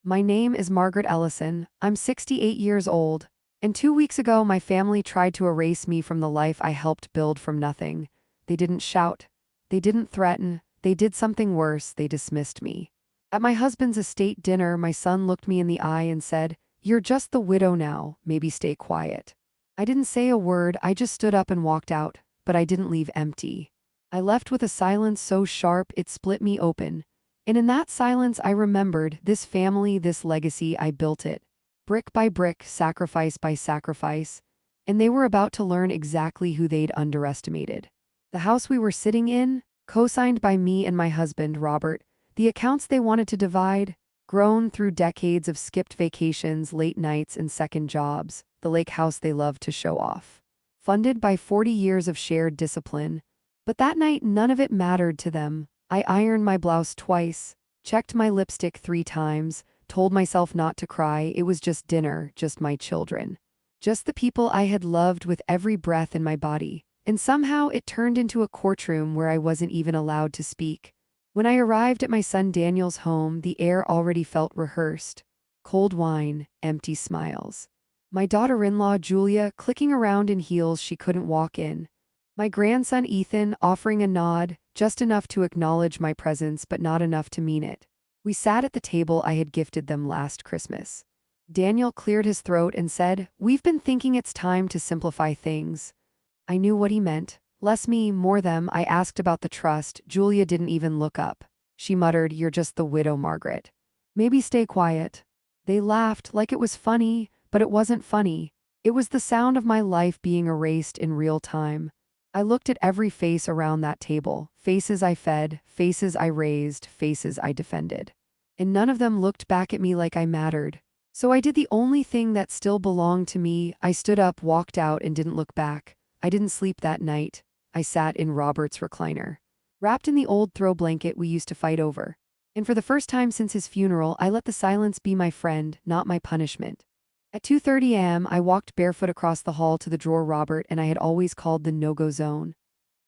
My name is Margaret Ellison. I'm 68 years old. And 2 weeks ago, my family tried to erase me from the life I helped build from nothing. They didn't shout. They didn't threaten. They did something worse. They dismissed me. At my husband's estate dinner, my son looked me in the eye and said, "You're just the widow now. Maybe stay quiet." I didn't say a word. I just stood up and walked out, but I didn't leave empty. I left with a silence so sharp it split me open. And in that silence I remembered this family, this legacy. I built it. Brick by brick, sacrifice by sacrifice. And they were about to learn exactly who they'd underestimated. The house we were sitting in, co-signed by me and my husband, Robert, the accounts they wanted to divide, grown through decades of skipped vacations, late nights, and second jobs, the lake house they loved to show off. Funded by 40 years of shared discipline. But that night, none of it mattered to them. I ironed my blouse twice, checked my lipstick 3 times, told myself not to cry. It was just dinner, just my children. Just the people I had loved with every breath in my body. And somehow it turned into a courtroom where I wasn't even allowed to speak. When I arrived at my son Daniel's home, the air already felt rehearsed. Cold wine, empty smiles. My daughter-in-law Julia clicking around in heels she couldn't walk in. My grandson Ethan offering a nod, just enough to acknowledge my presence but not enough to mean it. We sat at the table I had gifted them last Christmas. Daniel cleared his throat and said, "We've been thinking it's time to simplify things." I knew what he meant. Less me, more them. I asked about the trust. Julia didn't even look up. She muttered, "You're just the widow, Margaret. Maybe stay quiet." They laughed like it was funny, but it wasn't funny. It was the sound of my life being erased in real time. I looked at every face around that table, faces I fed, faces I raised, faces I defended. And none of them looked back at me like I mattered. So I did the only thing that still belonged to me. I stood up, walked out, and didn't look back. I didn't sleep that night. I sat in Robert's recliner, wrapped in the old throw blanket we used to fight over. And for the first time since his funeral, I let the silence be my friend, not my punishment. At 2:30 a.m., I walked barefoot across the hall to the drawer Robert and I had always called the no-go zone.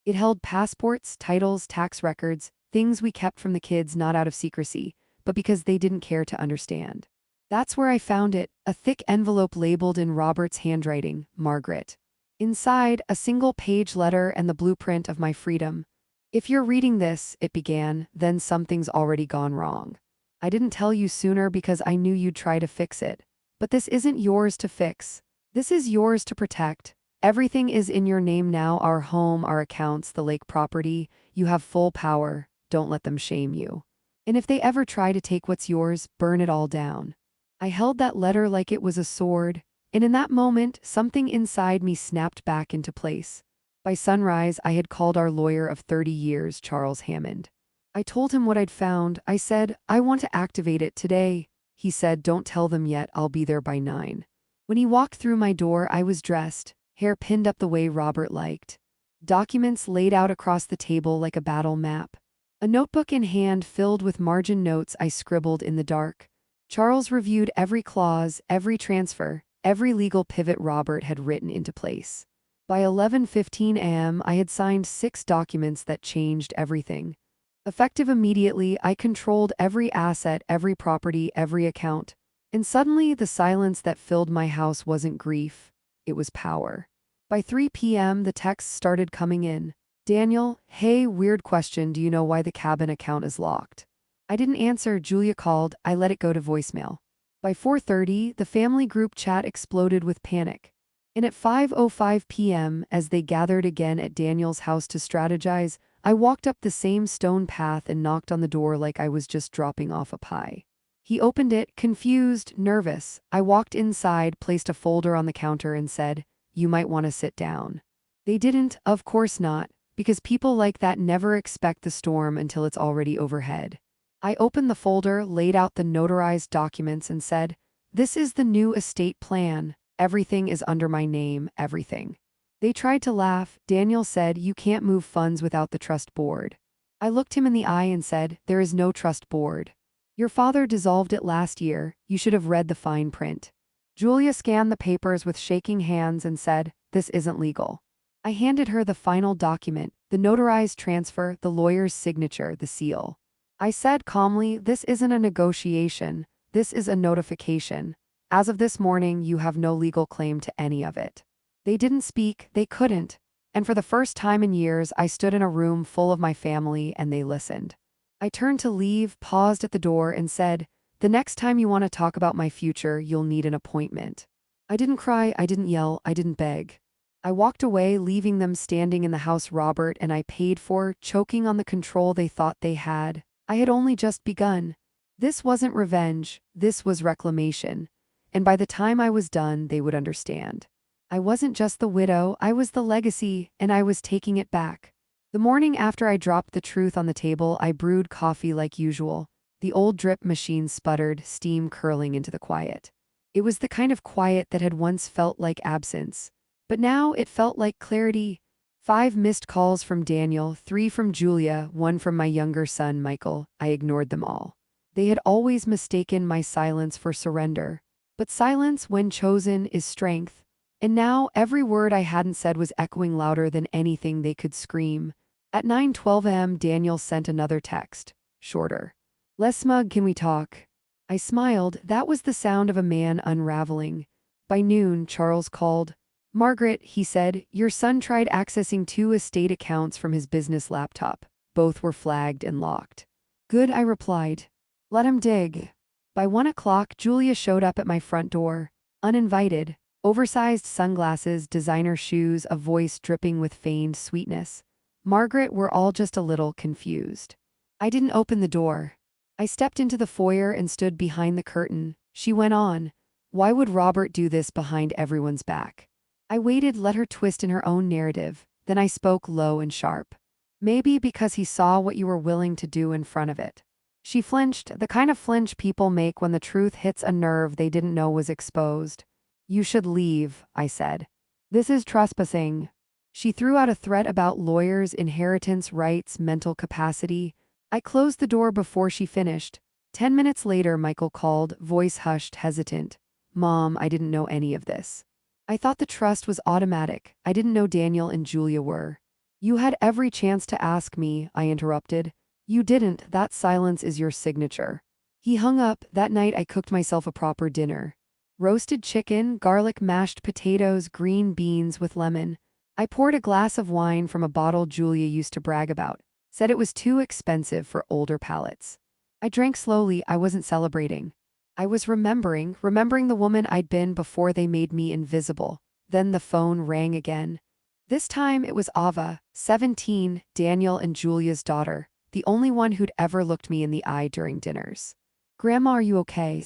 It held passports, titles, tax records, things we kept from the kids not out of secrecy, but because they didn't care to understand. That's where I found it, a thick envelope labeled in Robert's handwriting, Margaret. Inside, a single-page letter and the blueprint of my freedom. "If you're reading this," it began, "then something's already gone wrong. I didn't tell you sooner because I knew you'd try to fix it. But this isn't yours to fix. This is yours to protect. Everything is in your name now, our home, our accounts, the lake property. You have full power. Don't let them shame you. And if they ever try to take what's yours, burn it all down." I held that letter like it was a sword, and in that moment, something inside me snapped back into place. By sunrise, I had called our lawyer of 30 years, Charles Hammond. I told him what I'd found. I said, "I want to activate it today." He said, "Don't tell them yet, I'll be there by 9. When he walked through my door, I was dressed, hair pinned up the way Robert liked. Documents laid out across the table like a battle map. A notebook in hand filled with margin notes I scribbled in the dark. Charles reviewed every clause, every transfer, every legal pivot Robert had written into place. By 11:15 a.m., I had signed 6 documents that changed everything. Effective immediately, I controlled every asset, every property, every account. And suddenly, the silence that filled my house wasn't grief. It was power. By 3 p.m., the texts started coming in. "Daniel, hey, weird question. Do you know why the cabin account is locked?" I didn't answer. Julia called. I let it go to voicemail. By 4:30, the family group chat exploded with panic. And at 5:05 p.m., as they gathered again at Daniel's house to strategize, I walked up the same stone path and knocked on the door like I was just dropping off a pie. He opened it, confused, nervous. I walked inside, placed a folder on the counter and said, "You might want to sit down." They didn't, of course not, because people like that never expect the storm until it's already overhead. I opened the folder, laid out the notarized documents and said, "This is the new estate plan. Everything is under my name, everything." They tried to laugh. Daniel said, "You can't move funds without the trust board." I looked him in the eye and said, "There is no trust board. Your father dissolved it last year. You should have read the fine print." Julia scanned the papers with shaking hands and said, "This isn't legal." I handed her the final document, the notarized transfer, the lawyer's signature, the seal. I said calmly, "This isn't a negotiation. This is a notification. As of this morning, you have no legal claim to any of it. They didn't speak, they couldn't. And for the first time in years, I stood in a room full of my family and they listened. I turned to leave, paused at the door, and said, "The next time you want to talk about my future, you'll need an appointment." I didn't cry, I didn't yell, I didn't beg. I walked away, leaving them standing in the house Robert and I paid for, choking on the control they thought they had. I had only just begun. This wasn't revenge, this was reclamation. And by the time I was done, they would understand. I wasn't just the widow, I was the legacy, and I was taking it back. The morning after I dropped the truth on the table, I brewed coffee like usual. The old drip machine sputtered, steam curling into the quiet. It was the kind of quiet that had once felt like absence. But now it felt like clarity. 5 missed calls from Daniel, 3 from Julia, 1 from my younger son, Michael. I ignored them all. They had always mistaken my silence for surrender. But silence, when chosen, is strength. And now every word I hadn't said was echoing louder than anything they could scream. At 9:12 a.m., Daniel sent another text. Shorter. "Less smug, can we talk?" I smiled. That was the sound of a man unraveling. By noon, Charles called. "Margaret," he said, "your son tried accessing 2 estate accounts from his business laptop. Both were flagged and locked." "Good," I replied. "Let him dig." By 1 o'clock, Julia showed up at my front door. Uninvited. Oversized sunglasses, designer shoes, a voice dripping with feigned sweetness. Margaret were all just a little confused. I didn't open the door. I stepped into the foyer and stood behind the curtain. She went on. "Why would Robert do this behind everyone's back?" I waited, let her twist in her own narrative. Then I spoke low and sharp. "Maybe because he saw what you were willing to do in front of it." She flinched, the kind of flinch people make when the truth hits a nerve they didn't know was exposed. "You should leave," I said. "This is trespassing." She threw out a threat about lawyers, inheritance rights, mental capacity. I closed the door before she finished. 10 minutes later, Michael called, voice hushed, hesitant. "Mom, I didn't know any of this. I thought the trust was automatic. I didn't know Daniel and Julia were." "You had every chance to ask me," I interrupted. "You didn't. That silence is your signature." He hung up. That night I cooked myself a proper dinner. Roasted chicken, garlic mashed potatoes, green beans with lemon. I poured a glass of wine from a bottle Julia used to brag about. Said it was too expensive for older palates. I drank slowly. I wasn't celebrating. I was remembering the woman I'd been before they made me invisible. Then the phone rang again. This time it was Ava, 17, Daniel and Julia's daughter, the only one who'd ever looked me in the eye during dinners. "Grandma, are you okay?"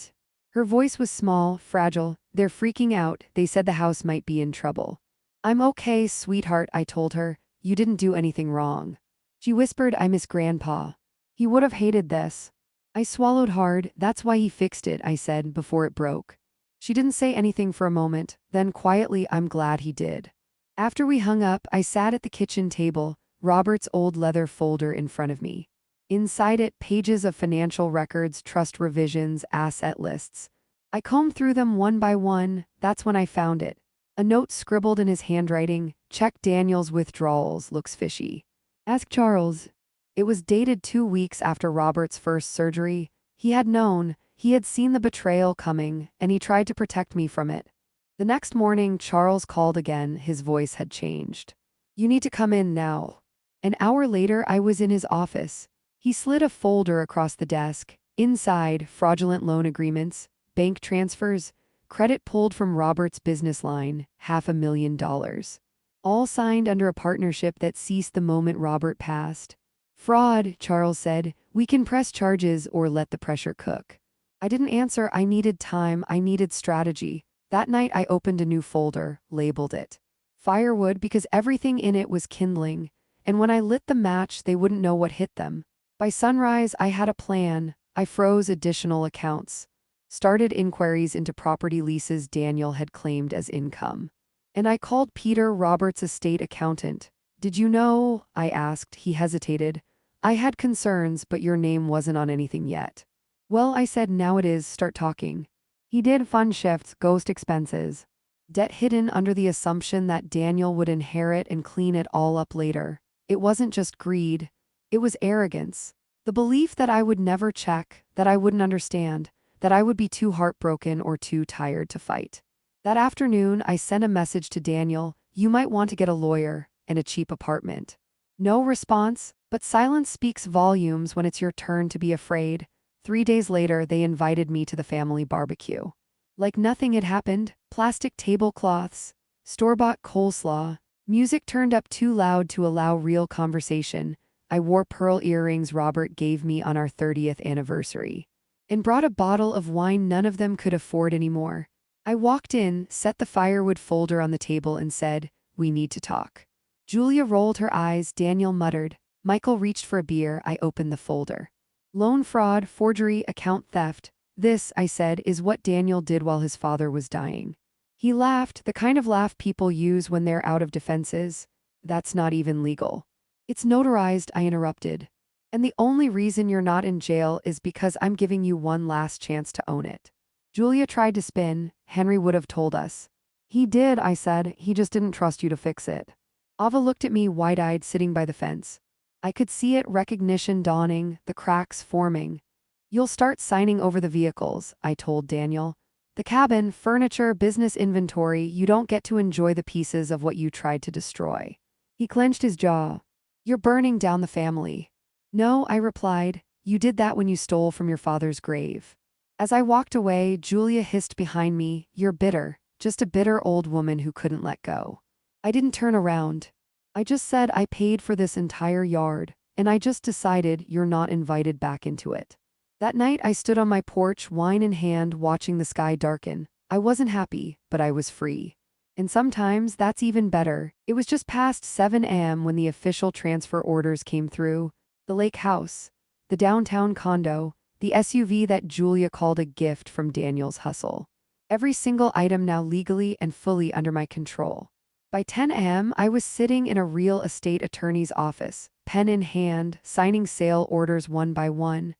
Her voice was small, fragile. "They're freaking out. They said the house might be in trouble." "I'm okay, sweetheart," I told her. "You didn't do anything wrong." She whispered, "I miss Grandpa. He would have hated this." I swallowed hard. "That's why he fixed it," I said, "before it broke." She didn't say anything for a moment. Then quietly, "I'm glad he did." After we hung up, I sat at the kitchen table, Robert's old leather folder in front of me. Inside it, pages of financial records, trust revisions, asset lists. I combed through them one by one. That's when I found it. A note scribbled in his handwriting. "Check Daniel's withdrawals, looks fishy. Ask Charles." It was dated 2 weeks after Robert's first surgery. He had known, he had seen the betrayal coming, and he tried to protect me from it. The next morning, Charles called again. His voice had changed. "You need to come in now." An hour later, I was in his office. He slid a folder across the desk. Inside, fraudulent loan agreements, bank transfers, credit pulled from Robert's business line, $500,000. All signed under a partnership that ceased the moment Robert passed. "Fraud," Charles said. "We can press charges or let the pressure cook." I didn't answer. I needed time. I needed strategy. That night I opened a new folder, labeled it firewood because everything in it was kindling, and when I lit the match they wouldn't know what hit them. By sunrise I had a plan. I froze additional accounts, started inquiries into property leases Daniel had claimed as income. And I called Peter, Robert's estate accountant. "Did you know?" I asked. He hesitated. "I had concerns, but your name wasn't on anything yet." "Well," I said, "now it is. Start talking." He did fund shifts, ghost expenses. Debt hidden under the assumption that Daniel would inherit and clean it all up later. It wasn't just greed. It was arrogance. The belief that I would never check, that I wouldn't understand, that I would be too heartbroken or too tired to fight. That afternoon, I sent a message to Daniel, "You might want to get a lawyer and a cheap apartment." No response, but silence speaks volumes when it's your turn to be afraid. 3 days later, they invited me to the family barbecue. Like nothing had happened, plastic tablecloths, store-bought coleslaw, music turned up too loud to allow real conversation. I wore pearl earrings Robert gave me on our 30th anniversary, and brought a bottle of wine none of them could afford anymore. I walked in, set the firewood folder on the table and said, "We need to talk." Julia rolled her eyes, Daniel muttered. Michael reached for a beer, I opened the folder. Loan fraud, forgery, account theft. This, I said, is what Daniel did while his father was dying. He laughed, the kind of laugh people use when they're out of defenses. That's not even legal. It's notarized, I interrupted. And the only reason you're not in jail is because I'm giving you one last chance to own it. Julia tried to spin. Henry would have told us. He did, I said. He just didn't trust you to fix it. Ava looked at me wide-eyed sitting by the fence. I could see it, recognition dawning, the cracks forming. You'll start signing over the vehicles, I told Daniel. The cabin, furniture, business inventory, you don't get to enjoy the pieces of what you tried to destroy. He clenched his jaw. You're burning down the family. No, I replied. You did that when you stole from your father's grave. As I walked away, Julia hissed behind me, "You're bitter, just a bitter old woman who couldn't let go." I didn't turn around. I just said I paid for this entire yard, and I just decided you're not invited back into it. That night I stood on my porch, wine in hand, watching the sky darken. I wasn't happy, but I was free. And sometimes that's even better. It was just past 7 a.m. when the official transfer orders came through. The lake house, the downtown condo, the SUV that Julia called a gift from Daniel's hustle. Every single item now legally and fully under my control. By 10 a.m., I was sitting in a real estate attorney's office, pen in hand, signing sale orders one by one.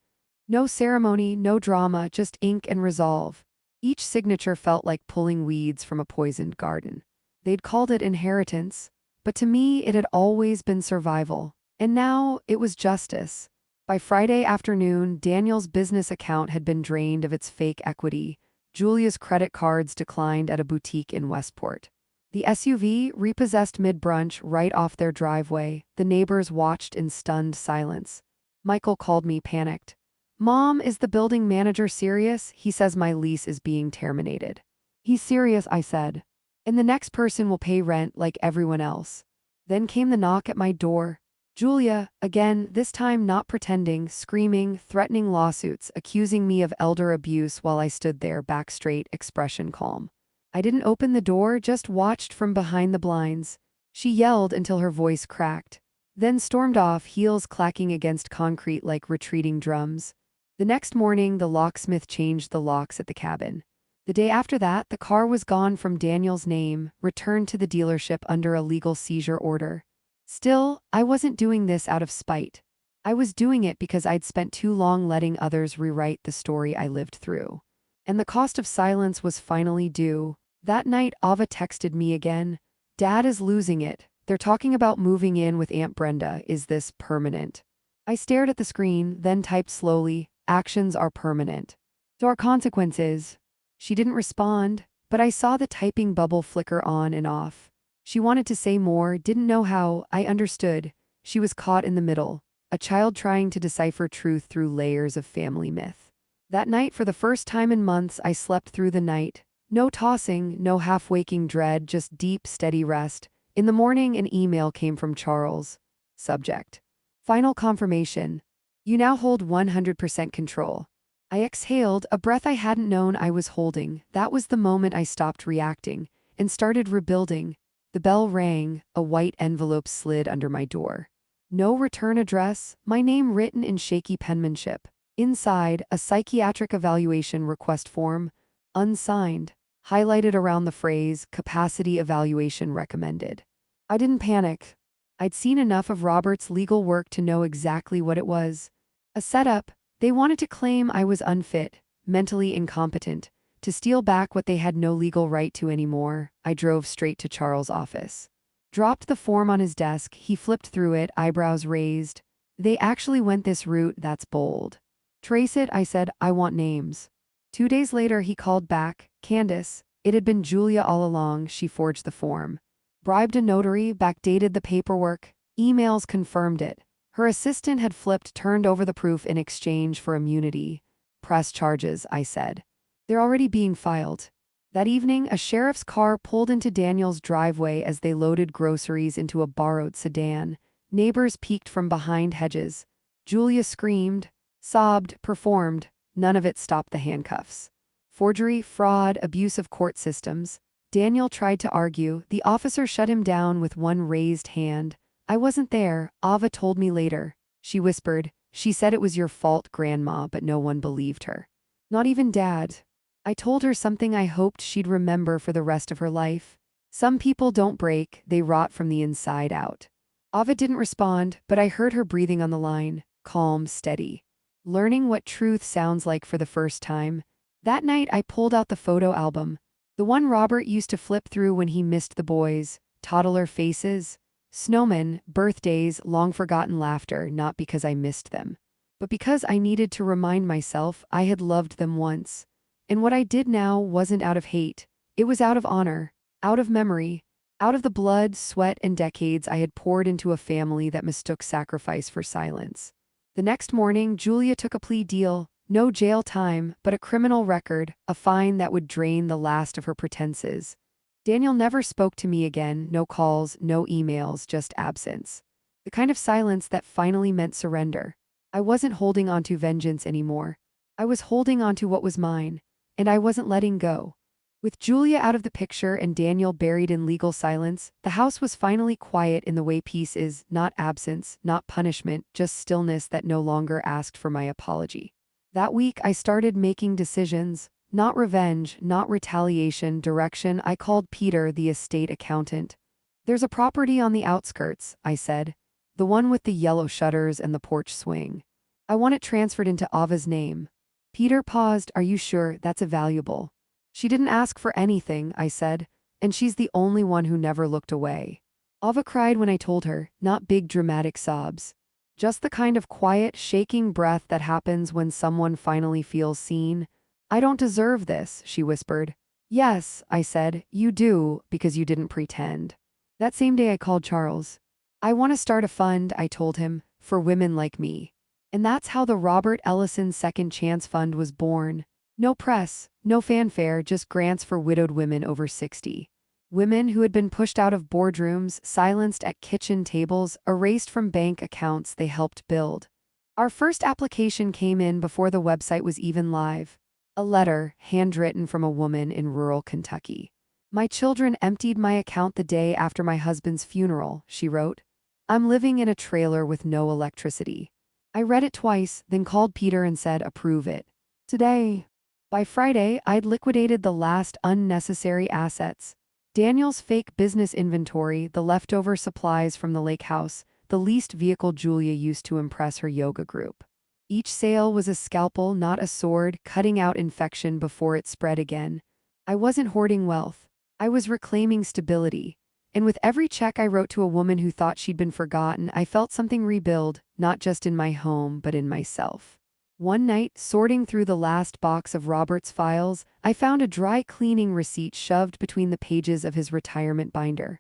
No ceremony, no drama, just ink and resolve. Each signature felt like pulling weeds from a poisoned garden. They'd called it inheritance, but to me it had always been survival. And now it was justice. By Friday afternoon, Daniel's business account had been drained of its fake equity. Julia's credit cards declined at a boutique in Westport. The SUV repossessed mid-brunch right off their driveway. The neighbors watched in stunned silence. Michael called me panicked. "Mom, is the building manager serious? He says my lease is being terminated." "He's serious," I said. "And the next person will pay rent like everyone else." Then came the knock at my door. Julia, again, this time not pretending, screaming, threatening lawsuits, accusing me of elder abuse while I stood there, back straight, expression calm. I didn't open the door, just watched from behind the blinds. She yelled until her voice cracked, then stormed off, heels clacking against concrete like retreating drums. The next morning, the locksmith changed the locks at the cabin. The day after that, the car was gone from Daniel's name, returned to the dealership under a legal seizure order. Still, I wasn't doing this out of spite. I was doing it because I'd spent too long letting others rewrite the story I lived through. And the cost of silence was finally due. That night, Ava texted me again. "Dad is losing it. They're talking about moving in with Aunt Brenda. Is this permanent?" I stared at the screen, then typed slowly, "Actions are permanent. So are consequences." She didn't respond, but I saw the typing bubble flicker on and off. She wanted to say more, didn't know how. I understood. She was caught in the middle, a child trying to decipher truth through layers of family myth. That night, for the first time in months, I slept through the night. No tossing, no half-waking dread, just deep, steady rest. In the morning, an email came from Charles. Subject: Final confirmation. You now hold 100% control. I exhaled, a breath I hadn't known I was holding. That was the moment I stopped reacting and started rebuilding. The bell rang, a white envelope slid under my door. No return address, my name written in shaky penmanship. Inside, a psychiatric evaluation request form, unsigned, highlighted around the phrase, "Capacity evaluation recommended." I didn't panic. I'd seen enough of Robert's legal work to know exactly what it was. A setup. They wanted to claim I was unfit, mentally incompetent, to steal back what they had no legal right to anymore. I drove straight to Charles' office. Dropped the form on his desk, he flipped through it, eyebrows raised. "They actually went this route, that's bold." "Trace it," I said. "I want names." 2 days later, he called back. Candace, it had been Julia all along. She forged the form, bribed a notary, backdated the paperwork. Emails confirmed it. Her assistant had turned over the proof in exchange for immunity. Press charges, I said. They're already being filed. That evening, a sheriff's car pulled into Daniel's driveway as they loaded groceries into a borrowed sedan. Neighbors peeked from behind hedges. Julia screamed, sobbed, performed. None of it stopped the handcuffs. Forgery, fraud, abuse of court systems. Daniel tried to argue. The officer shut him down with one raised hand. I wasn't there, Ava told me later. She whispered. She said it was your fault, Grandma, but no one believed her. Not even Dad. I told her something I hoped she'd remember for the rest of her life. Some people don't break, they rot from the inside out. Ava didn't respond, but I heard her breathing on the line, calm, steady. Learning what truth sounds like for the first time. That night I pulled out the photo album. The one Robert used to flip through when he missed the boys. Toddler faces. Snowmen, birthdays, long-forgotten laughter, not because I missed them, but because I needed to remind myself I had loved them once. And what I did now wasn't out of hate. It was out of honor, out of memory, out of the blood, sweat, and decades I had poured into a family that mistook sacrifice for silence. The next morning, Julia took a plea deal. No jail time, but a criminal record, a fine that would drain the last of her pretenses. Daniel never spoke to me again, no calls, no emails, just absence. The kind of silence that finally meant surrender. I wasn't holding on to vengeance anymore. I was holding on to what was mine, and I wasn't letting go. With Julia out of the picture and Daniel buried in legal silence, the house was finally quiet in the way peace is, not absence, not punishment, just stillness that no longer asked for my apology. That week I started making decisions. Not revenge, not retaliation, direction. I called Peter, the estate accountant. There's a property on the outskirts, I said. The one with the yellow shutters and the porch swing. I want it transferred into Ava's name. Peter paused. Are you sure? That's valuable. She didn't ask for anything, I said, and she's the only one who never looked away. Ava cried when I told her, not big dramatic sobs. Just the kind of quiet, shaking breath that happens when someone finally feels seen. I don't deserve this, she whispered. Yes, I said, you do, because you didn't pretend. That same day I called Charles. I want to start a fund, I told him, for women like me. And that's how the Robert Ellison Second Chance Fund was born. No press, no fanfare, just grants for widowed women over 60. Women who had been pushed out of boardrooms, silenced at kitchen tables, erased from bank accounts they helped build. Our first application came in before the website was even live. A letter, handwritten from a woman in rural Kentucky. My children emptied my account the day after my husband's funeral, she wrote. I'm living in a trailer with no electricity. I read it twice, then called Peter and said, approve it. Today. By Friday, I'd liquidated the last unnecessary assets. Daniel's fake business inventory, the leftover supplies from the lake house, the leased vehicle Julia used to impress her yoga group. Each sale was a scalpel, not a sword, cutting out infection before it spread again. I wasn't hoarding wealth. I was reclaiming stability. And with every check I wrote to a woman who thought she'd been forgotten, I felt something rebuild, not just in my home, but in myself. One night, sorting through the last box of Robert's files, I found a dry cleaning receipt shoved between the pages of his retirement binder.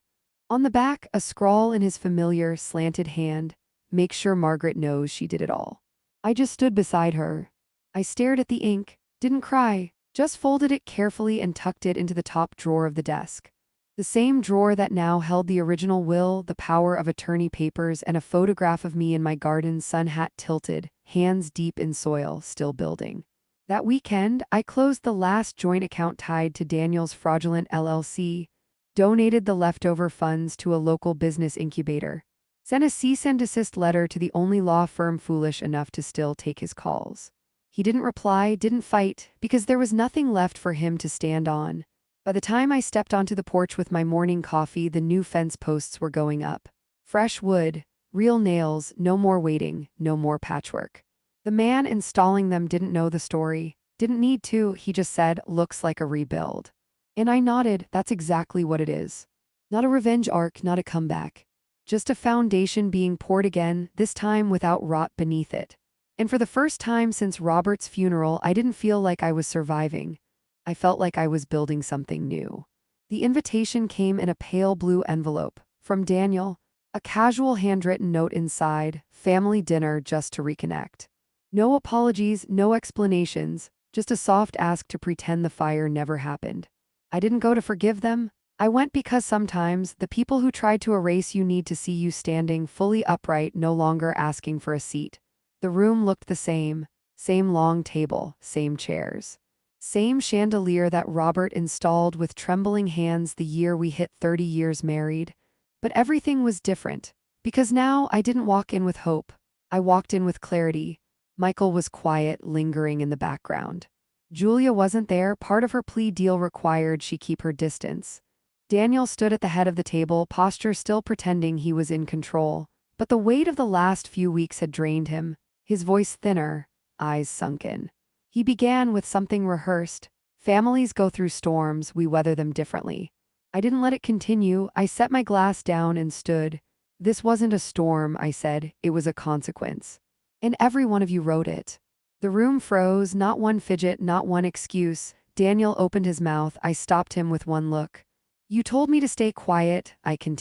On the back, a scrawl in his familiar, slanted hand, make sure Margaret knows she did it all. I just stood beside her. I stared at the ink, didn't cry, just folded it carefully and tucked it into the top drawer of the desk. The same drawer that now held the original will, the power of attorney papers, and a photograph of me in my garden, sun hat tilted, hands deep in soil, still building. That weekend, I closed the last joint account tied to Daniel's fraudulent LLC, donated the leftover funds to a local business incubator, sent a cease and desist letter to the only law firm foolish enough to still take his calls. He didn't reply, didn't fight, because there was nothing left for him to stand on. By the time I stepped onto the porch with my morning coffee, the new fence posts were going up. Fresh wood, real nails, no more waiting, no more patchwork. The man installing them didn't know the story, didn't need to, he just said, looks like a rebuild. And I nodded, that's exactly what it is. Not a revenge arc, not a comeback. Just a foundation being poured again, this time without rot beneath it. And for the first time since Robert's funeral, I didn't feel like I was surviving. I felt like I was building something new. The invitation came in a pale blue envelope from Daniel, a casual handwritten note inside, family dinner just to reconnect. No apologies, no explanations, just a soft ask to pretend the fire never happened. I didn't go to forgive them. I went because sometimes the people who tried to erase you need to see you standing fully upright, no longer asking for a seat. The room looked the same long table, same chairs. Same chandelier that Robert installed with trembling hands the year we hit 30 years married. But everything was different, because now I didn't walk in with hope. I walked in with clarity. Michael was quiet, lingering in the background. Julia wasn't there. Part of her plea deal required she keep her distance. Daniel stood at the head of the table, posture still pretending he was in control. But the weight of the last few weeks had drained him, his voice thinner, eyes sunken. He began with something rehearsed. Families go through storms, we weather them differently. I didn't let it continue. I set my glass down and stood. This wasn't a storm, I said. It was a consequence. And every one of you wrote it. The room froze, not one fidget, not one excuse. Daniel opened his mouth. I stopped him with one look. You told me to stay quiet, I continued.